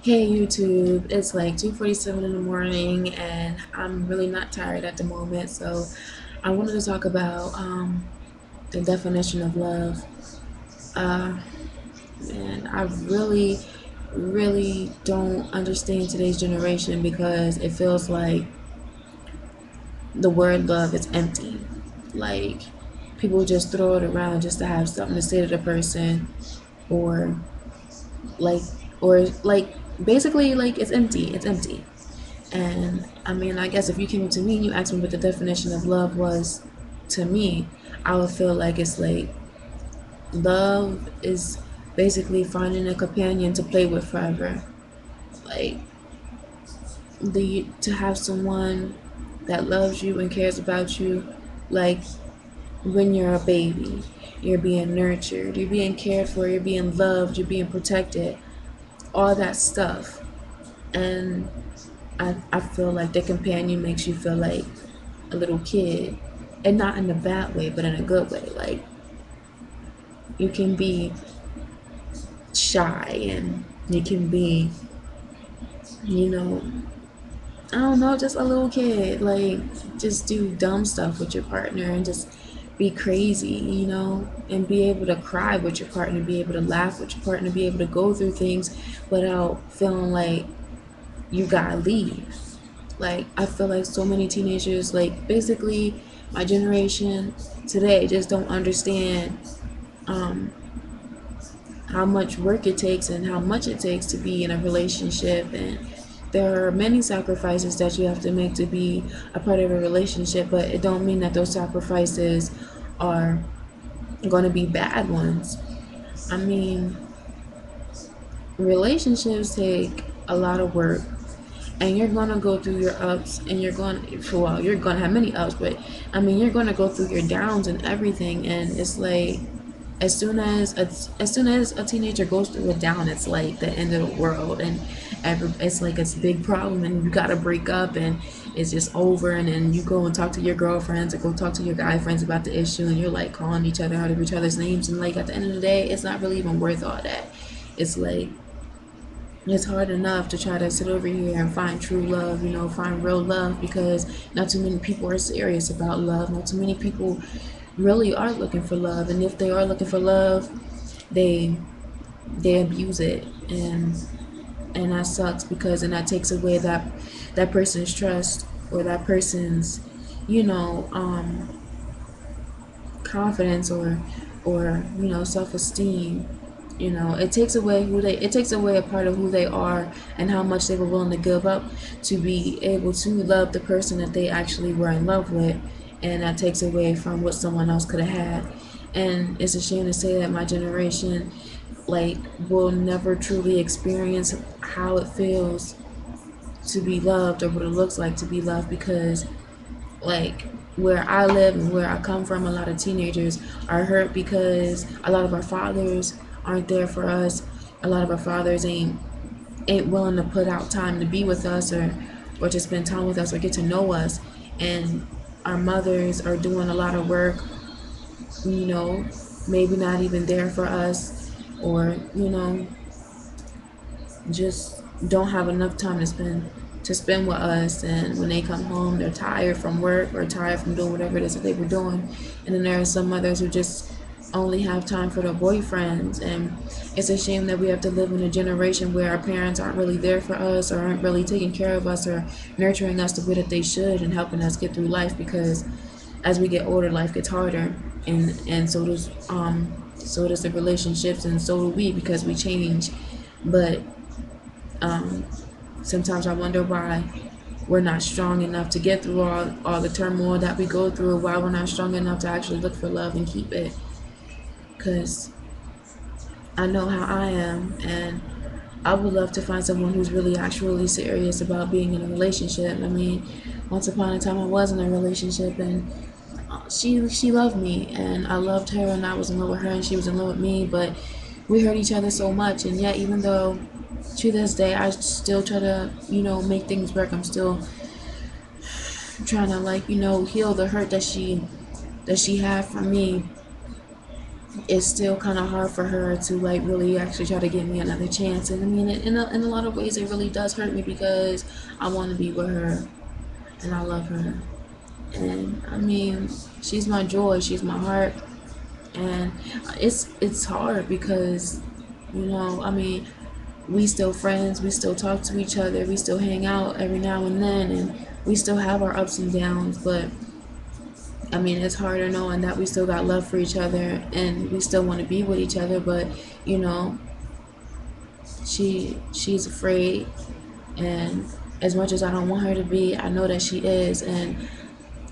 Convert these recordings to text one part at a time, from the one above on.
Hey YouTube, it's like 2:47 in the morning and I'm really not tired at the moment, so I wanted to talk about the definition of love. Uh, and I really don't understand today's generation because it feels like the word love is empty. Like people just throw it around just to have something to say to the person, or like or basically like it's empty. It's empty. And I mean, I guess if you came to me and you asked me what the definition of love was to me, I would feel like it's like love is basically finding a companion to play with forever. Like the to have someone that loves you and cares about you, like when you're a baby, you're being nurtured, you're being cared for, you're being loved, you're being protected, all that stuff. And I feel like the companion makes you feel like a little kid, and not in a bad way but in a good way. Like you can be shy and you can be, you know, I don't know, just a little kid, like just do dumb stuff with your partner and just be crazy, and be able to cry with your partner, be able to laugh with your partner, be able to go through things without feeling like you gotta leave. Like I feel like so many teenagers, like basically my generation today, just don't understand um, how much work it takes and how much it takes to be in a relationship. And there are many sacrifices that you have to make to be a part of a relationship, but it don't mean that those sacrifices are going to be bad ones. I mean, relationships take a lot of work, and you're gonna go through your ups, and you're gonna have many ups, but I mean you're gonna go through your downs and everything. And it's like as soon as a teenager goes through a down, it's like the end of the world, and it's like it's a big problem, and you gotta break up, and it's just over. And then you go and talk to your girlfriends or go talk to your guy friends about the issue, and you're like calling each other out of each other's names, and like at the end of the day it's not really even worth all that. It's like it's hard enough to try to sit over here and find true love, find real love, because not too many people are serious about love. Not too many people really are looking for love. And if they are looking for love, they they abuse it. And that sucks, because and that takes away that person's trust, or that person's, you know, um, confidence, or self-esteem. It takes away a part of who they are and how much they were willing to give up to be able to love the person that they actually were in love with. And that takes away from what someone else could have had. And it's a shame to say that my generation, like, will never truly experience how it feels to be loved, or what it looks like to be loved, because like where I live and where I come from, a lot of teenagers are hurt because a lot of our fathers aren't there for us. A lot of our fathers ain't willing to put out time to be with us, or to spend time with us or get to know us. And our mothers are doing a lot of work, you know, maybe not even there for us, or just don't have enough time to spend with us. And when they come home, they're tired from work or tired from doing whatever it is that they were doing. And then there are some mothers who just only have time for their boyfriends. And it's a shame that we have to live in a generation where our parents aren't really there for us, or aren't really taking care of us, or nurturing us the way that they should, and helping us get through life. Because as we get older, life gets harder, and so does the relationships, and so do we, because we change. But um, sometimes I wonder why we're not strong enough to get through all the turmoil that we go through, why we're not strong enough to actually look for love and keep it. Because I know how I am, and I would love to find someone who's really actually serious about being in a relationship. I mean, once upon a time I was in a relationship, and she loved me, and I loved her, and I was in love with her, and she was in love with me. But we hurt each other so much, and yet even though to this day I still try to make things work, I'm still trying to, like, heal the hurt that she had from me. it's still kind of hard for her to like really actually try to give me another chance. And I mean, in a lot of ways, it really does hurt me because I want to be with her and I love her. And I mean, she's my joy, she's my heart, and it's hard because I mean, we still friends, we still talk to each other, we still hang out every now and then, and we still have our ups and downs, but I mean, it's harder knowing that we still got love for each other and we still want to be with each other, but you know, she's afraid, and as much as I don't want her to be, I know that she is, and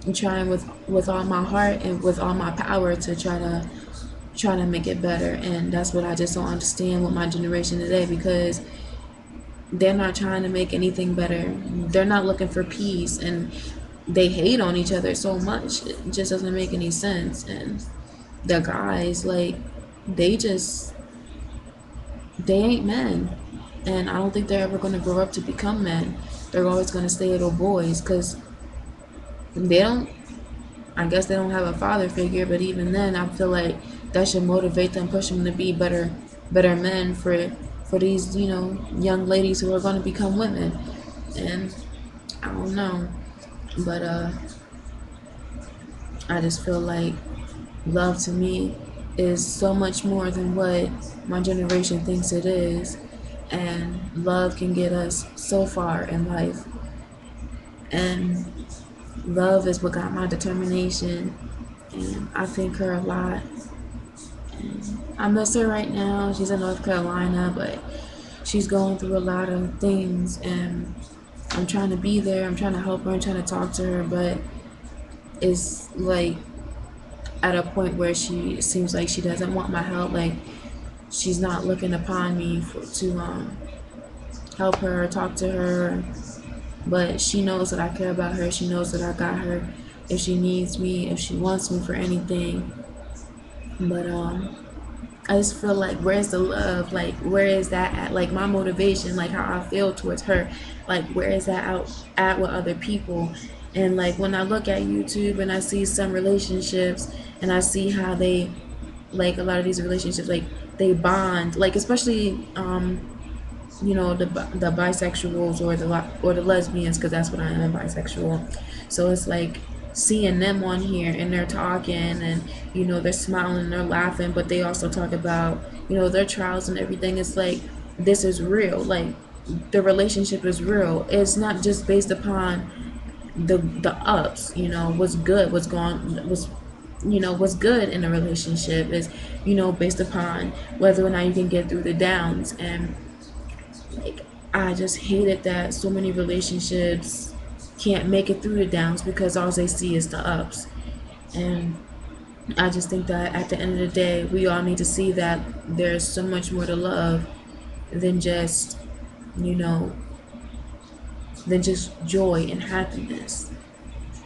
I'm trying with all my heart and with all my power to try to make it better. And that's what I just don't understand with my generation today, because they're not trying to make anything better. They're not looking for peace, and they hate on each other so much. It just doesn't make any sense. And the guys, like, they just they ain't men, and I don't think they're ever going to grow up to become men. They're always going to stay little boys because they don't. I guess they don't have a father figure, but even then, I feel like that should motivate them, push them to be better men for these young ladies who are going to become women. And I don't know, but I just feel like love to me is so much more than what my generation thinks it is, and love can get us so far in life. And love is what got my determination, and I thank her a lot. And I miss her right now. She's in North Carolina, but she's going through a lot of things, and I'm trying to be there. I'm trying to help her. I'm trying to talk to her, but it's like at a point where she seems like she doesn't want my help. Like she's not looking upon me to help her or talk to her, but she knows that I care about her. She knows that I got her if she needs me, if she wants me for anything. But I just feel like, where's the love? Like, where is that at? Like, my motivation, like how I feel towards her, like where is that out at with other people? And like when I look at YouTube and I see some relationships and I see how they, like a lot of these relationships, like they bond, like especially the bisexuals or the lesbians, because that's what I am, bisexual. So it's like seeing them on here and they're talking, and they're smiling and they're laughing, but they also talk about their trials and everything. It's like this is real. Like the relationship is real. It's not just based upon the ups. What's good, what's good in a relationship is based upon whether or not you can get through the downs. And like, I just hated that so many relationships can't make it through the downs because all they see is the ups. And I just think that at the end of the day, we all need to see that there's so much more to love than just, you know, than just joy and happiness.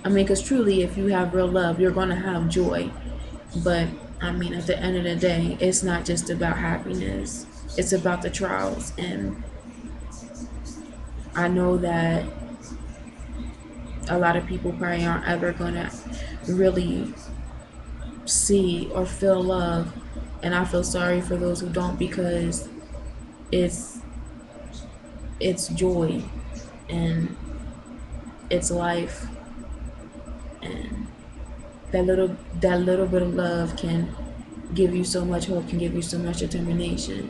I mean, because truly, if you have real love, you're going to have joy. But I mean, at the end of the day, it's not just about happiness, it's about the trials. And I know that a lot of people probably aren't ever going to really see or feel love. And I feel sorry for those who don't, because it's it's joy and it's life, and that little bit of love can give you so much hope, can give you so much determination.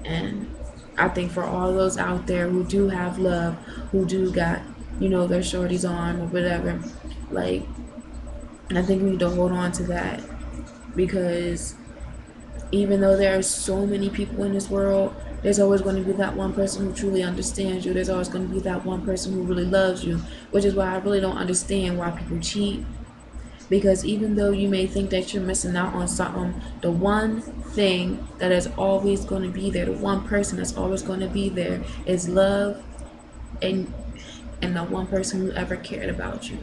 And I think for all those out there who do have love, who do got their shorty's arm or whatever, like, I think we need to hold on to that, because even though there are so many people in this world, there's always going to be that one person who truly understands you. There's always going to be that one person who really loves you, which is why I really don't understand why people cheat. Because even though you may think that you're missing out on something, the one thing that is always going to be there, the one person that's always going to be there, is love, and the one person who ever cared about you.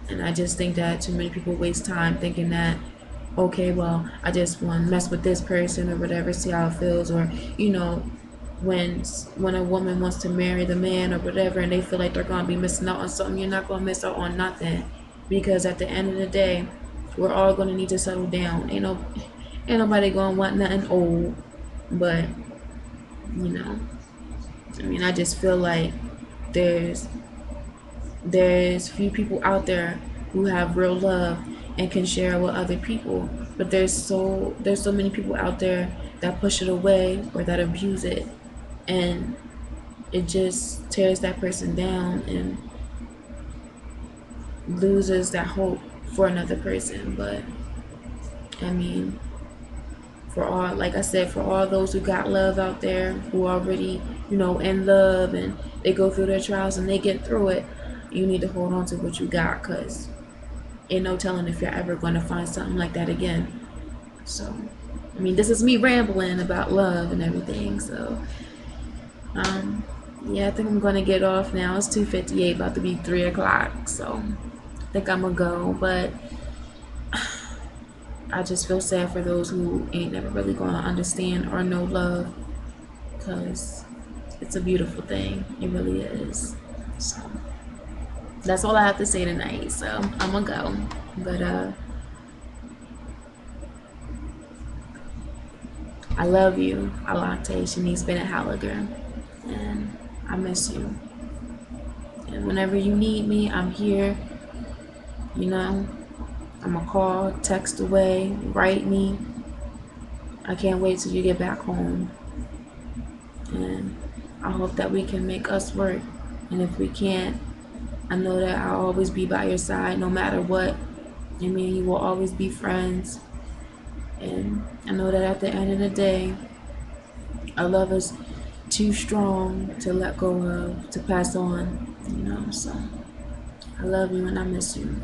And I just think that too many people waste time thinking that, okay, well, I just want to mess with this person or whatever, see how it feels. Or when a woman wants to marry the man or whatever, and they feel like they're going to be missing out on something, you're not going to miss out on nothing, because at the end of the day, we're all going to need to settle down. Ain't nobody gonna want nothing old, but you know, I mean, I just feel like there's few people out there who have real love and can share with other people, but there's so many people out there that push it away or that abuse it, and it just tears that person down and loses that hope for another person. But I mean, for all, like I said, for all those who got love out there, who already, in love, and they go through their trials and they get through it, you need to hold on to what you got, because ain't no telling if you're ever going to find something like that again. So, I mean, this is me rambling about love and everything. So, um, yeah, I think I'm going to get off now. It's 2:58, about to be 3 o'clock. So, I think I'm going to go. But I just feel sad for those who ain't never really going to understand or know love, because it's a beautiful thing. It really is. So, that's all I have to say tonight. So, I'm going to go. But, I love you, Alante, Shanice Bennett Halliger, and I miss you. And whenever you need me, I'm here. You know, I'm a call, text away, write me. I can't wait till you get back home. And I hope that we can make us work. And if we can't, I know that I'll always be by your side no matter what. I mean, you will always be friends. And I know that at the end of the day, our love is too strong to let go of, to pass on, So I love you and I miss you.